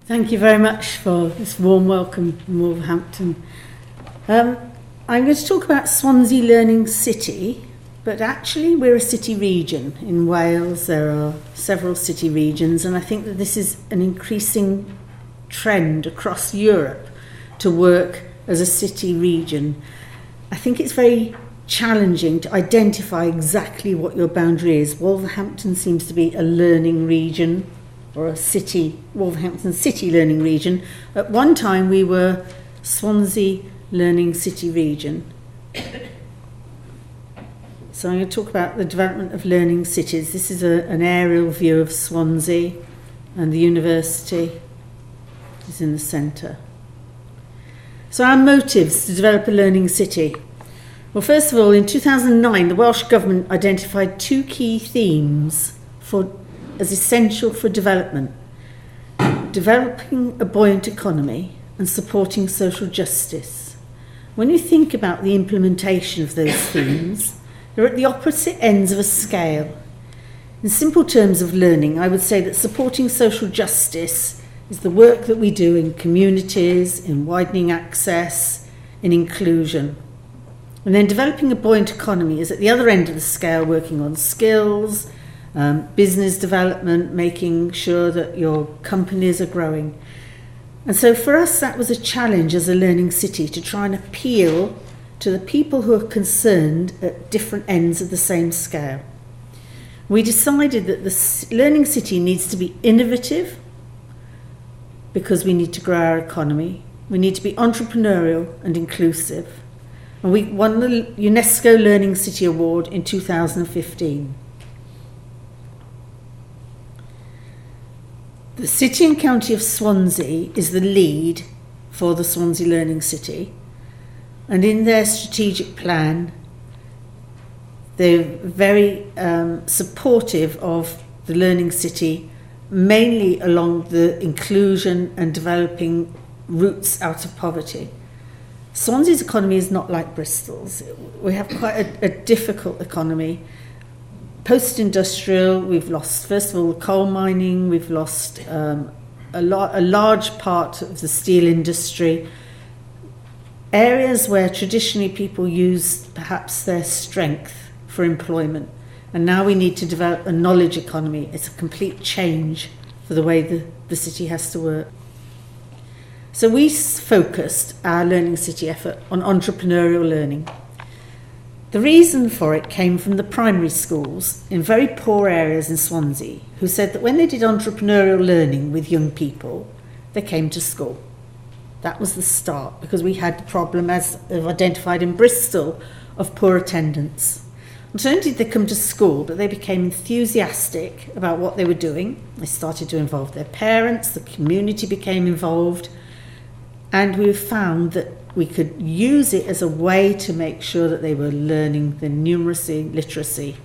Thank you very much for this warm welcome in Wolverhampton. I'm going to talk about Swansea Learning City, but actually we're a city region. In Wales there are several city regions, and I think that this is an increasing trend across Europe to work as a city region. I think it's very challenging to identify exactly what your boundary is. Wolverhampton seems to be a learning region, or a city, Wolverhampton City Learning Region. At one time we were Swansea Learning City Region. So I'm going to talk about the development of learning cities. This is an aerial view of Swansea, and the university is in the centre. So our motives to develop a learning city. Well, first of all, in 2009 the Welsh Government identified two key themes as essential for development: developing a buoyant economy and supporting social justice. When you think about the implementation of those themes, they're at the opposite ends of a scale. In simple terms of learning, I would say that supporting social justice is the work that we do in communities, in widening access, in inclusion. And then developing a buoyant economy is at the other end of the scale, working on skills, business development, making sure that your companies are growing. And so for us that was a challenge as a learning city, to try and appeal to the people who are concerned at different ends of the same scale. We decided that the learning city needs to be innovative because we need to grow our economy. We need to be entrepreneurial and inclusive. And we won the Unesco Learning City Award in 2015. The City and County of Swansea is the lead for the Swansea Learning City, and in their strategic plan they're very supportive of the Learning City, mainly along the inclusion and developing routes out of poverty. Swansea's economy is not like Bristol's. We have quite a difficult economy. Post-industrial, we've lost, first of all, coal mining, we've lost a large part of the steel industry, areas where traditionally people used perhaps their strength for employment, and now we need to develop a knowledge economy. It's a complete change for the way the city has to work. So we focused our Learning City effort on entrepreneurial learning. The reason for it came from the primary schools in very poor areas in Swansea, who said that when they did entrepreneurial learning with young people, they came to school. That was the start, because we had the problem, as identified in Bristol, of poor attendance. Not only did they come to school, but they became enthusiastic about what they were doing. They started to involve their parents, the community became involved, and we found that we could use it as a way to make sure that they were learning the numeracy, literacy,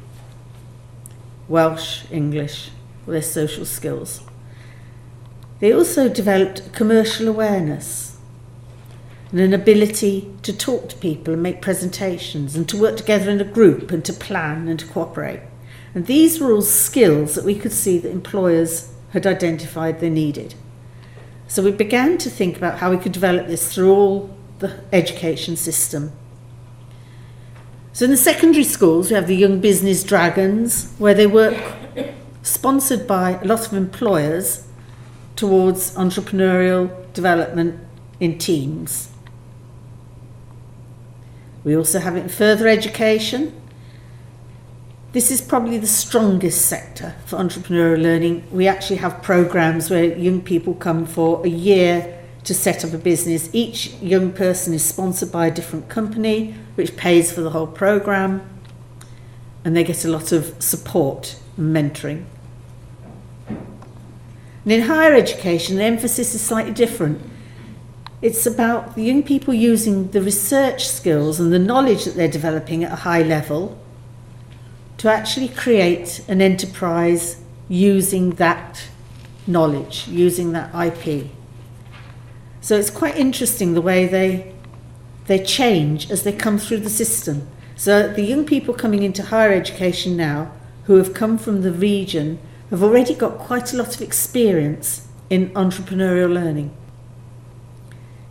Welsh, English, their social skills. They also developed commercial awareness and an ability to talk to people and make presentations and to work together in a group and to plan and to cooperate. And these were all skills that we could see that employers had identified they needed. So we began to think about how we could develop this through all the education system. So in the secondary schools we have the Young Business Dragons, where they work sponsored by a lot of employers towards entrepreneurial development in teams. We also have it in further education. This is probably the strongest sector for entrepreneurial learning. We actually have programs where young people come for a year to set up a business. Each young person is sponsored by a different company, which pays for the whole program, and they get a lot of support and mentoring. And in higher education, the emphasis is slightly different. It's about the young people using the research skills and the knowledge that they're developing at a high level to actually create an enterprise using that knowledge, using that IP. So it's quite interesting the way they change as they come through the system. So the young people coming into higher education now, who have come from the region, have already got quite a lot of experience in entrepreneurial learning.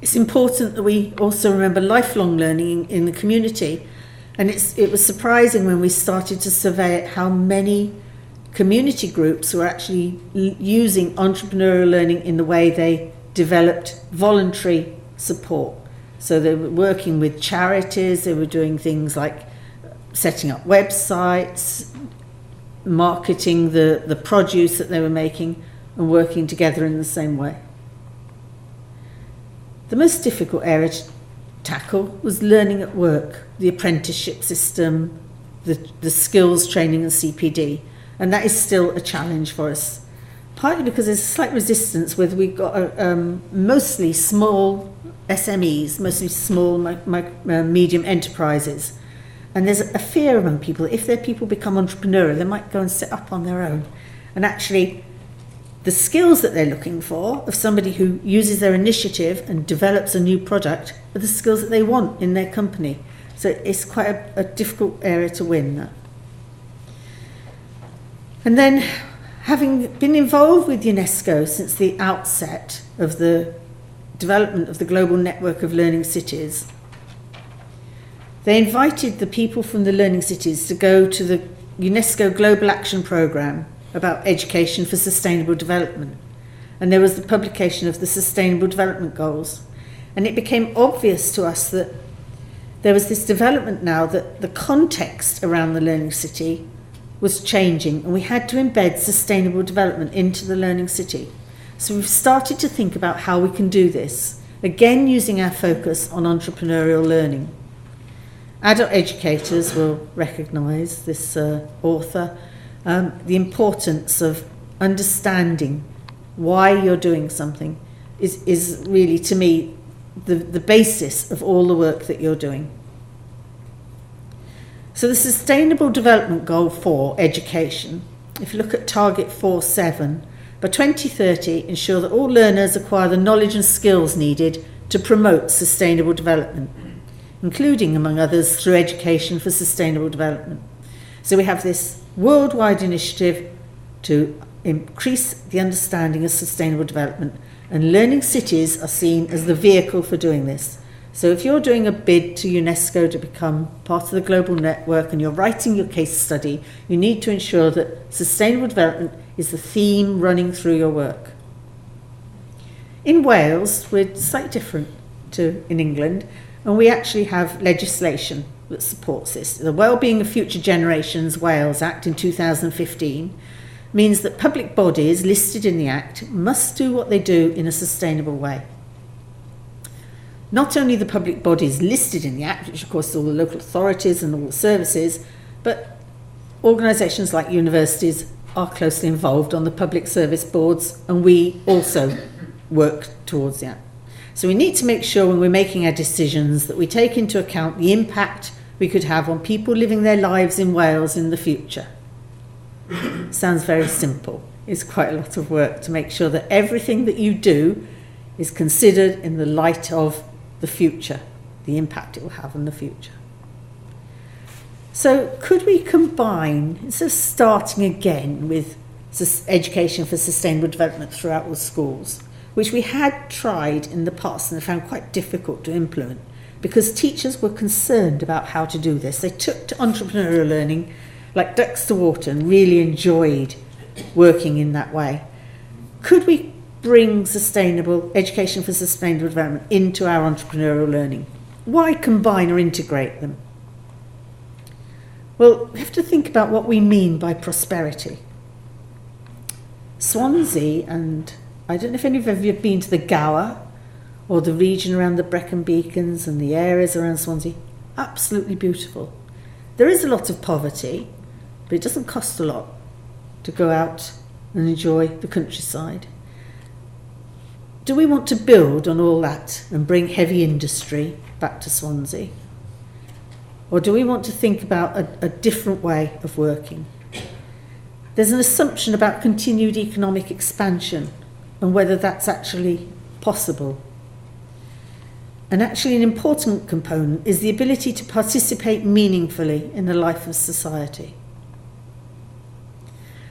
It's important that we also remember lifelong learning in the community, and it was surprising when we started to survey it how many community groups were actually using entrepreneurial learning in the way they developed voluntary support. So they were working with charities, they were doing things like setting up websites, marketing the produce that they were making, and working together in the same way. The most difficult area to tackle was learning at work, the apprenticeship system, the skills training and CPD, and that is still a challenge for us, partly because there's a slight resistance with we've got mostly small SMEs, mostly small medium enterprises, and there's a fear among people that if their people become entrepreneurial, they might go and set up on their own, and actually the skills that they're looking for of somebody who uses their initiative and develops a new product are the skills that they want in their company. So it's quite a difficult area to win that. And then, having been involved with Unesco since the outset of the development of the global network of learning cities, they invited the people from the learning cities to go to the UNESCO Global Action Programme about education for sustainable development. And there was the publication of the Sustainable Development Goals. And it became obvious to us that there was this development now that the context around the learning city was changing, and we had to embed sustainable development into the learning city. So we've started to think about how we can do this, again using our focus on entrepreneurial learning. Adult educators will recognise this author, the importance of understanding why you're doing something is really, to me, the basis of all the work that you're doing. So the Sustainable Development Goal for education, if you look at Target 4.7, by 2030, ensure that all learners acquire the knowledge and skills needed to promote sustainable development, including, among others, through education for sustainable development. So we have this worldwide initiative to increase the understanding of sustainable development, and learning cities are seen as the vehicle for doing this. So if you're doing a bid to UNESCO to become part of the global network and you're writing your case study, you need to ensure that sustainable development is the theme running through your work. In Wales, we're slightly different to in England, and we actually have legislation that supports this. The Wellbeing of Future Generations Wales Act in 2015 means that public bodies listed in the Act must do what they do in a sustainable way. Not only the public bodies listed in the Act, which of course is all the local authorities and all the services, but organisations like universities are closely involved on the public service boards, and we also work towards that. So we need to make sure when we're making our decisions that we take into account the impact we could have on people living their lives in Wales in the future. Sounds very simple. It's quite a lot of work to make sure that everything that you do is considered in the light of the future, the impact it will have on the future. So could we combine, instead of starting again with education for sustainable development throughout all schools, which we had tried in the past and found quite difficult to implement because teachers were concerned about how to do this. They took to entrepreneurial learning like ducks to water and really enjoyed working in that way. Could we bring sustainable education for sustainable development into our entrepreneurial learning? Why combine or integrate them? Well, we have to think about what we mean by prosperity. Swansea, and I don't know if any of you have been to the Gower or the region around the Brecon Beacons and the areas around Swansea, absolutely beautiful. There is a lot of poverty, but it doesn't cost a lot to go out and enjoy the countryside. Do we want to build on all that and bring heavy industry back to Swansea? Or do we want to think about a different way of working? There's an assumption about continued economic expansion and whether that's actually possible. And actually an important component is the ability to participate meaningfully in the life of society.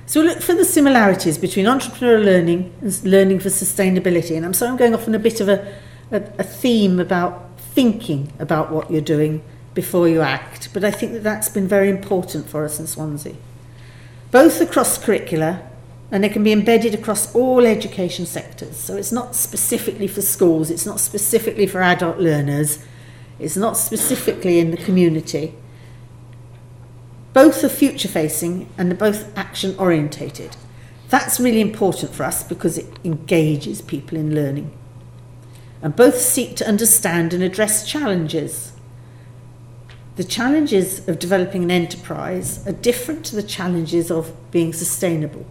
So we look for the similarities between entrepreneurial learning and learning for sustainability. And I'm going off on a bit of a theme about thinking about what you're doing before you act. But I think that that's been very important for us in Swansea. Both are cross-curricular, and they can be embedded across all education sectors. So it's not specifically for schools, it's not specifically for adult learners, it's not specifically in the community. Both are future-facing and they're both action-orientated. That's really important for us because it engages people in learning. And both seek to understand and address challenges. The challenges of developing an enterprise are different to the challenges of being sustainable.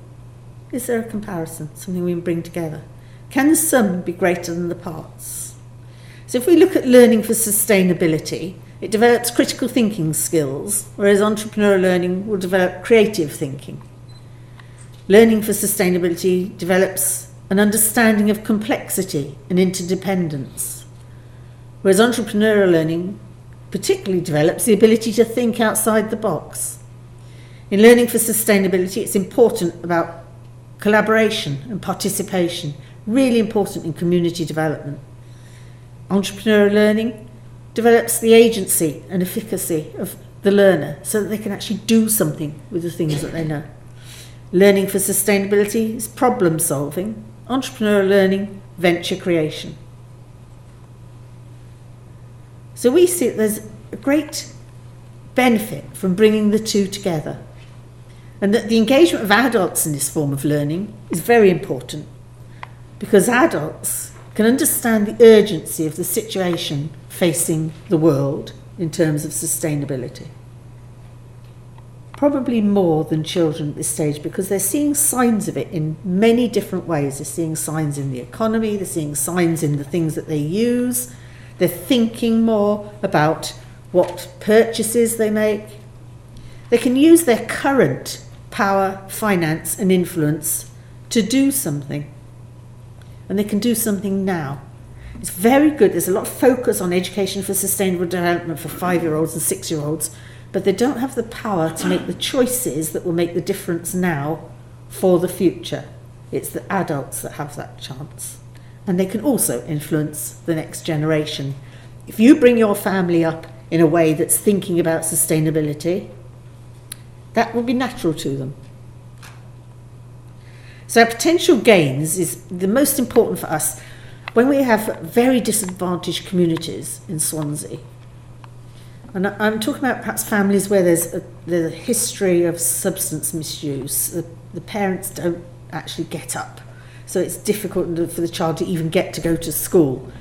Is there a comparison, something we can bring together? Can the sum be greater than the parts? So if we look at learning for sustainability, it develops critical thinking skills, whereas entrepreneurial learning will develop creative thinking. Learning for sustainability develops an understanding of complexity and interdependence, whereas entrepreneurial learning particularly develops the ability to think outside the box. In learning for sustainability, it's important about collaboration and participation, really important in community development. Entrepreneurial learning develops the agency and efficacy of the learner so that they can actually do something with the things that they know. Learning for sustainability is problem solving. Entrepreneurial learning, venture creation. So we see that there's a great benefit from bringing the two together, and that the engagement of adults in this form of learning is very important because adults can understand the urgency of the situation facing the world in terms of sustainability. Probably more than children at this stage because they're seeing signs of it in many different ways. They're seeing signs in the economy, they're seeing signs in the things that they use, they're thinking more about what purchases they make. They can use their current power, finance and influence to do something. And they can do something now. It's very good. There's a lot of focus on education for sustainable development for 5-year-olds and 6-year-olds, but they don't have the power to make the choices that will make the difference now for the future. It's the adults that have that chance. And they can also influence the next generation. If you bring your family up in a way that's thinking about sustainability, that will be natural to them. So our potential gains is the most important for us when we have very disadvantaged communities in Swansea. And I'm talking about perhaps families where there's a history of substance misuse. The parents don't actually get up, so it's difficult for the child to even get to go to school.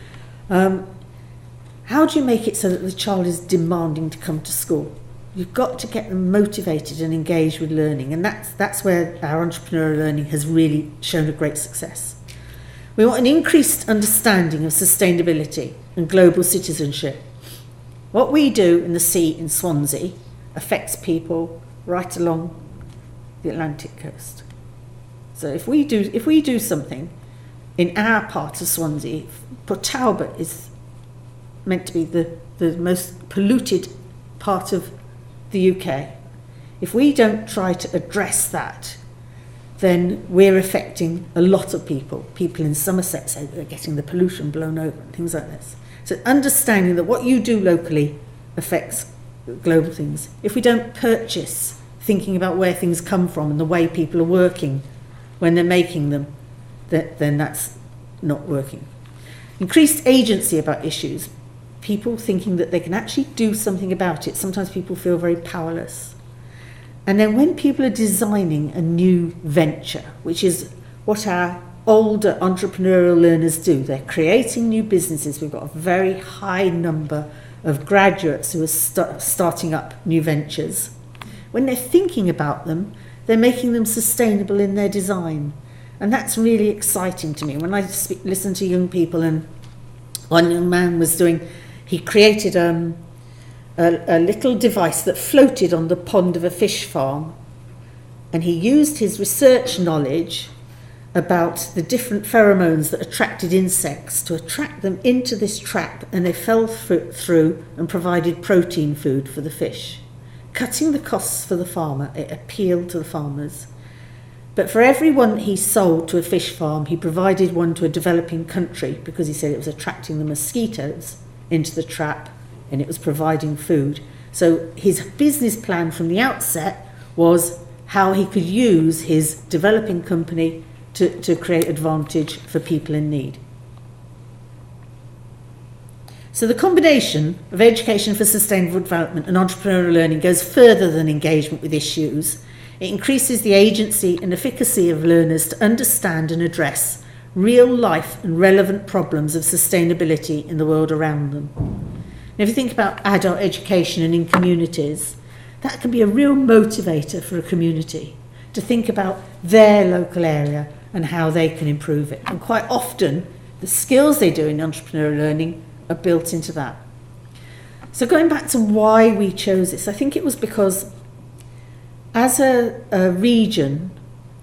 How do you make it so that the child is demanding to come to school? You've got to get them motivated and engaged with learning, and that's where our entrepreneurial learning has really shown a great success. We want an increased understanding of sustainability and global citizenship. What we do in the sea in Swansea affects people right along the Atlantic coast. So if we do something in our part of Swansea, Port Talbot is meant to be the most polluted part of the UK. If we don't try to address that, then we're affecting a lot of people. People in Somerset say they're getting the pollution blown over and things like this. So understanding that what you do locally affects global things. If we don't purchase thinking about where things come from and the way people are working when they're making them, then that's not working. Increased agency about issues. People thinking that they can actually do something about it. Sometimes people feel very powerless. And then when people are designing a new venture, which is what our older entrepreneurial learners do, they're creating new businesses. We've got a very high number of graduates who are starting up new ventures. When they're thinking about them, they're making them sustainable in their design. And that's really exciting to me. When I listen to young people, and one young man he created a little device that floated on the pond of a fish farm, and he used his research knowledge about the different pheromones that attracted insects to attract them into this trap, and they fell through and provided protein food for the fish. Cutting the costs for the farmer, it appealed to the farmers. But for every one that he sold to a fish farm, he provided one to a developing country because he said it was attracting the mosquitoes into the trap and it was providing food. So his business plan from the outset was how he could use his developing company to create advantage for people in need. So the combination of education for sustainable development and entrepreneurial learning goes further than engagement with issues. It increases the agency and efficacy of learners to understand and address real life and relevant problems of sustainability in the world around them. And if you think about adult education and in communities, that can be a real motivator for a community to think about their local area and how they can improve it. And quite often, the skills they do in entrepreneurial learning are built into that. So going back to why we chose this, I think it was because as a region,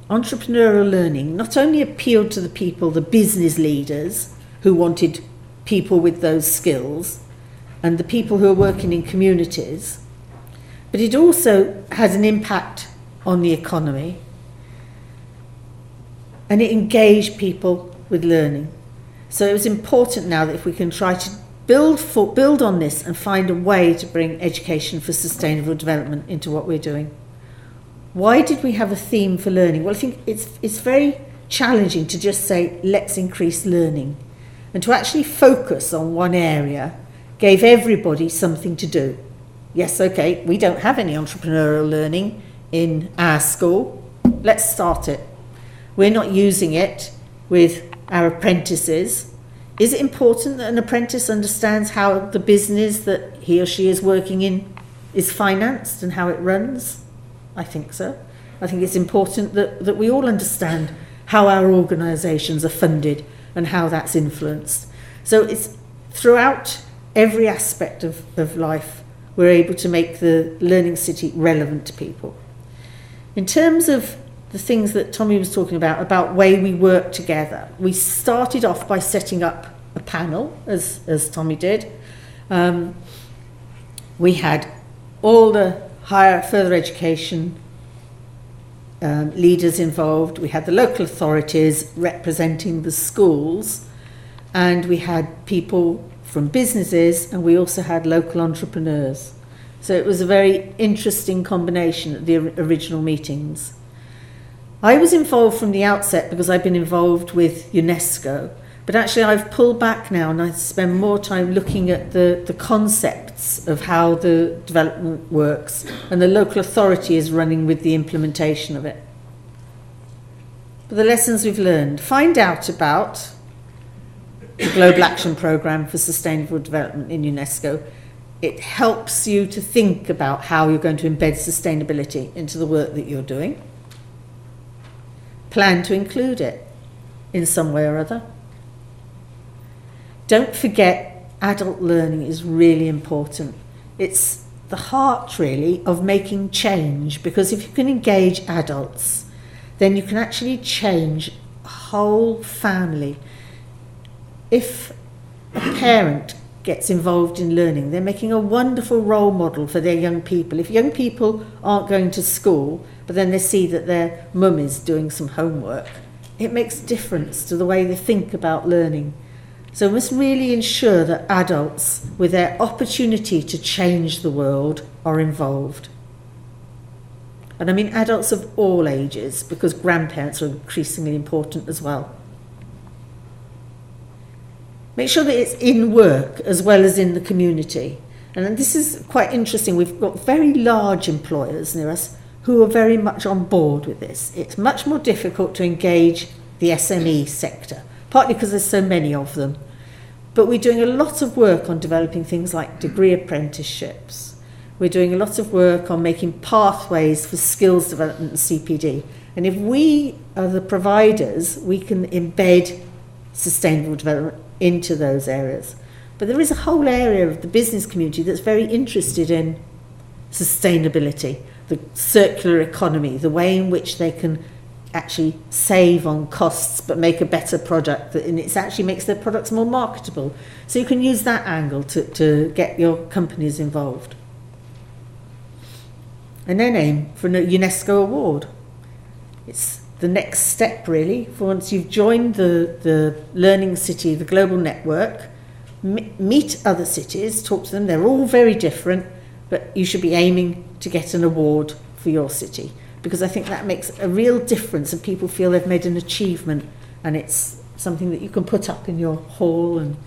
entrepreneurial learning not only appealed to the people, the business leaders who wanted people with those skills and the people who are working in communities, but it also has an impact on the economy and it engaged people with learning. So it was important now that if we can try to build on this and find a way to bring education for sustainable development into what we're doing. Why did we have a theme for learning? Well, I think it's very challenging to just say, let's increase learning. And to actually focus on one area gave everybody something to do. Yes, okay, we don't have any entrepreneurial learning in our school. Let's start it. We're not using it with our apprentices. Is it important that an apprentice understands how the business that he or she is working in is financed and how it runs? I think so. I think it's important that we all understand how our organisations are funded and how that's influenced. So it's throughout every aspect of life we're able to make the Learning City relevant to people. In terms of the things that Tommy was talking about way we work together, we started off by setting up a panel, as Tommy did. We had all the further education leaders involved. We had the local authorities representing the schools, and we had people from businesses, and we also had local entrepreneurs. So it was a very interesting combination at the original meetings. I was involved from the outset because I've been involved with Unesco, but actually I've pulled back now and I spend more time looking at the concepts of how the development works, and the local authority is running with the implementation of it. But the lessons we've learned: find out about the Global Action Programme for Sustainable Development in Unesco. It helps you to think about how you're going to embed sustainability into the work that you're doing. Plan to include it in some way or other. Don't forget, adult learning is really important. It's the heart, really, of making change, because if you can engage adults, then you can actually change a whole family. If a parent gets involved in learning, they're making a wonderful role model for their young people. If young people aren't going to school, but then they see that their mum is doing some homework, it makes a difference to the way they think about learning. So we must really ensure that adults, with their opportunity to change the world, are involved. And I mean adults of all ages, because grandparents are increasingly important as well. Make sure that it's in work as well as in the community. And this is quite interesting. We've got very large employers near us who are very much on board with this. It's much more difficult to engage the SME sector, partly because there's so many of them. But we're doing a lot of work on developing things like degree apprenticeships. We're doing a lot of work on making pathways for skills development and CPD. And if we are the providers, we can embed sustainable development into those areas. But there is a whole area of the business community that's very interested in sustainability, the circular economy, the way in which they can actually save on costs but make a better product, and it actually makes their products more marketable. So you can use that angle to get your companies involved. And then aim for a UNESCO award. It's the next step really, for once you've joined the Learning City, the global network, meet other cities, talk to them. They're all very different, but you should be aiming to get an award for your city, because I think that makes a real difference and people feel they've made an achievement, and it's something that you can put up in your hall and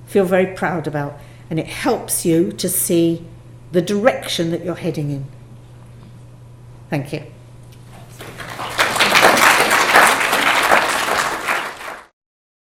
feel very proud about, and it helps you to see the direction that you're heading in. Thank you.